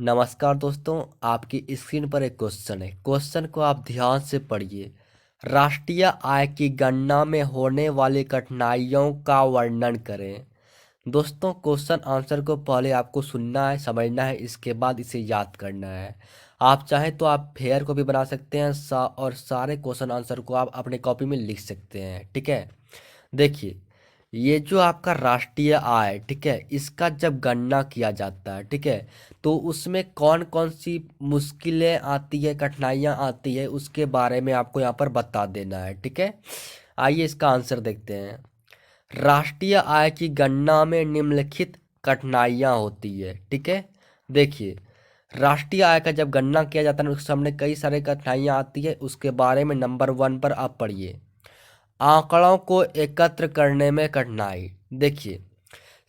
नमस्कार दोस्तों, आपकी स्क्रीन पर एक क्वेश्चन है। क्वेश्चन को आप ध्यान से पढ़िए। राष्ट्रीय आय की गणना में होने वाली कठिनाइयों का वर्णन करें। दोस्तों, क्वेश्चन आंसर को पहले आपको सुनना है, समझना है, इसके बाद इसे याद करना है। आप चाहें तो आप फेयर कॉपी बना सकते हैं और सारे क्वेश्चन आंसर को आप अपने कॉपी में लिख सकते हैं। ठीक है, देखिए, ये जो आपका राष्ट्रीय आय, ठीक है, इसका जब गणना किया जाता है, ठीक है, तो उसमें कौन कौन सी मुश्किलें आती है, कठिनाइयाँ आती है, उसके बारे में आपको यहाँ पर बता देना है। ठीक है, आइए इसका आंसर देखते हैं। राष्ट्रीय आय की गणना में निम्नलिखित कठिनाइयाँ होती है। ठीक है, देखिए, राष्ट्रीय आय का जब गणना किया जाता है उसके सामने कई सारे कठिनाइयाँ आती है। उसके बारे में नंबर 1 पर आप पढ़िए। आंकड़ों को एकत्र करने में कठिनाई। देखिए,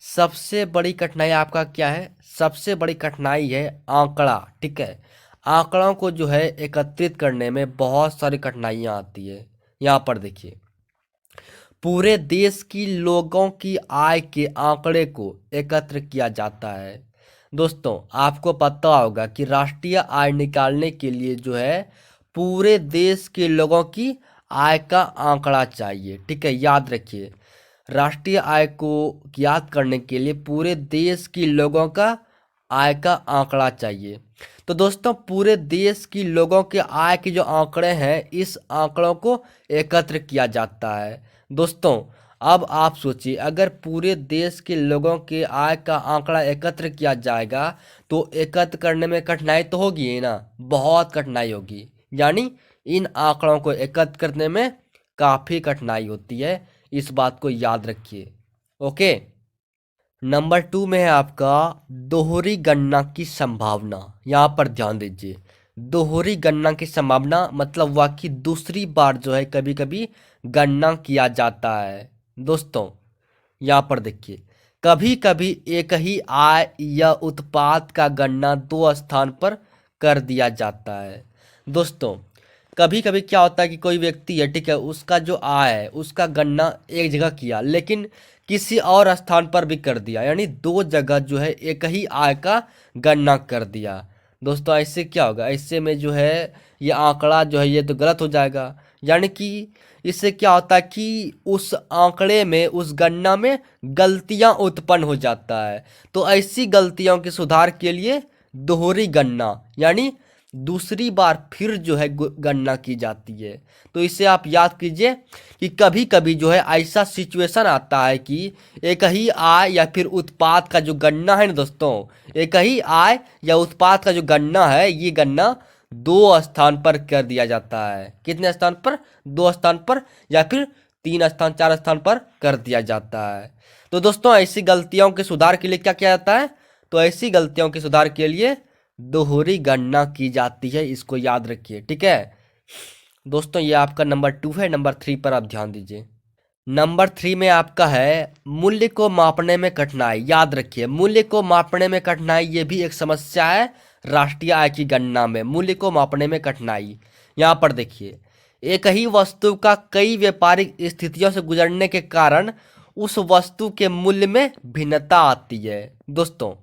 सबसे बड़ी कठिनाई आपका क्या है? सबसे बड़ी कठिनाई है आंकड़ा। ठीक है, आंकड़ों को जो है एकत्रित करने में बहुत सारी कठिनाइयाँ आती है। यहाँ पर देखिए, पूरे देश की लोगों की आय के आंकड़े को एकत्र किया जाता है। दोस्तों, आपको पता होगा कि राष्ट्रीय आय निकालने के लिए जो है पूरे देश के लोगों की आय का आंकड़ा चाहिए। ठीक है, याद रखिए, राष्ट्रीय आय को ज्ञात करने के लिए पूरे देश की लोगों का आय का आंकड़ा चाहिए। तो दोस्तों, पूरे देश की लोगों के आय के जो आंकड़े हैं, इस आंकड़ों को एकत्र किया जाता है। दोस्तों, अब आप सोचिए, अगर पूरे देश के लोगों के आय का आंकड़ा एकत्र किया जाएगा तो एकत्र करने में कठिनाई तो होगी ही ना, बहुत कठिनाई होगी। यानी इन आंकड़ों को एकत्र करने में काफ़ी कठिनाई होती है। इस बात को याद रखिए। ओके, नंबर 2 में है आपका दोहरी गणना की संभावना। यहाँ पर ध्यान दीजिए, दोहरी गणना की संभावना मतलब हुआ कि दूसरी बार जो है कभी कभी गणना किया जाता है। दोस्तों, यहाँ पर देखिए, कभी कभी एक ही आय या उत्पाद का गणना दो स्थान पर कर दिया जाता है। दोस्तों, कभी कभी क्या होता है कि कोई व्यक्ति है, ठीक है, उसका जो आय है उसका गणना एक जगह किया लेकिन किसी और स्थान पर भी कर दिया, यानी दो जगह जो है एक ही आय का गणना कर दिया। दोस्तों, ऐसे क्या होगा? ऐसे में जो है ये आंकड़ा जो है ये तो गलत हो जाएगा। यानी कि इससे क्या होता है कि उस आंकड़े में, उस गणना में गलतियां उत्पन्न हो जाता है। तो ऐसी गलतियों के सुधार के लिए दोहरी गणना यानी दूसरी बार फिर जो है गणना की जाती है। तो इसे आप याद कीजिए कि कभी कभी जो है ऐसा सिचुएशन आता है कि एक ही आय या फिर उत्पाद का जो गणना है ना दोस्तों, एक ही आय या उत्पाद का जो गणना है, ये गणना दो स्थान पर कर दिया जाता है। कितने स्थान पर? दो स्थान पर, या फिर तीन स्थान, चार स्थान पर कर दिया जाता है। तो दोस्तों, ऐसी गलतियों के सुधार के लिए क्या किया जाता है? तो ऐसी गलतियों के सुधार के लिए दोहरी गणना की जाती है। इसको याद रखिए। ठीक है दोस्तों, ये आपका नंबर 2 है। नंबर 3 पर आप ध्यान दीजिए। नंबर 3 में आपका है मूल्य को मापने में कठिनाई। याद रखिए, मूल्य को मापने में कठिनाई ये भी एक समस्या है। राष्ट्रीय आय की गणना में मूल्य को मापने में कठिनाई। यहाँ पर देखिए, एक ही वस्तु का कई व्यापारिक स्थितियों से गुजरने के कारण उस वस्तु के मूल्य में भिन्नता आती है। दोस्तों,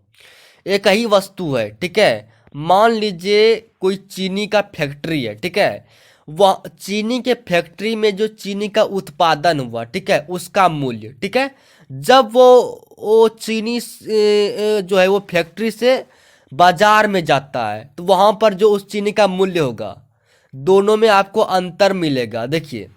एक ही वस्तु है, ठीक है, मान लीजिए कोई चीनी का फैक्ट्री है, ठीक है, वह चीनी के फैक्ट्री में जो चीनी का उत्पादन हुआ, ठीक है, उसका मूल्य, ठीक है, जब वो चीनी जो है वो फैक्ट्री से बाजार में जाता है तो वहां पर जो उस चीनी का मूल्य होगा, दोनों में आपको अंतर मिलेगा। देखिए,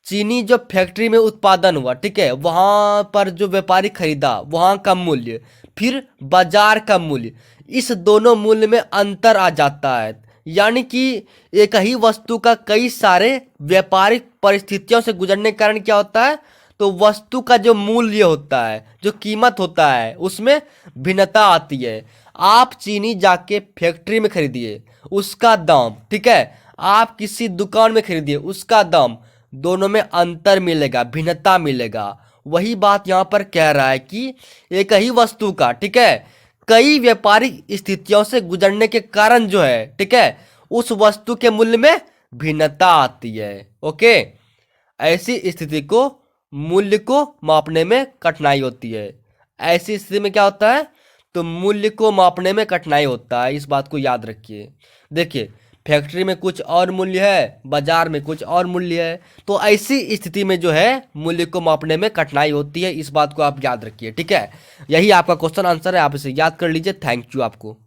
चीनी जो फैक्ट्री में उत्पादन हुआ, ठीक है, वहां पर जो व्यापारी खरीदा वहां का मूल्य, फिर बाजार का मूल्य, इस दोनों मूल्य में अंतर आ जाता है। यानी कि एक ही वस्तु का कई सारे व्यापारिक परिस्थितियों से गुजरने के कारण क्या होता है, तो वस्तु का जो मूल्य होता है, जो कीमत होता है, उसमें भिन्नता आती है। आप चीनी जाके फैक्ट्री में खरीदिए, उसका दाम, ठीक है, आप किसी दुकान में खरीदिए, उसका दाम, दोनों में अंतर मिलेगा, भिन्नता मिलेगा। वही बात यहाँ पर कह रहा है कि एक ही वस्तु का, ठीक है, कई व्यापारिक स्थितियों से गुजरने के कारण जो है, ठीक है, उस वस्तु के मूल्य में भिन्नता आती है। ओके, ऐसी स्थिति को, मूल्य को मापने में कठिनाई होती है। ऐसी स्थिति में क्या होता है, तो मूल्य को मापने में कठिनाई होता है, इस बात को याद रखिए। देखिए, फैक्ट्री में कुछ और मूल्य है, बाजार में कुछ और मूल्य है, तो ऐसी स्थिति में जो है मूल्य को मापने में कठिनाई होती है, इस बात को आप याद रखिए। ठीक है, यही आपका क्वेश्चन आंसर है, आप इसे याद कर लीजिए। थैंक यू आपको।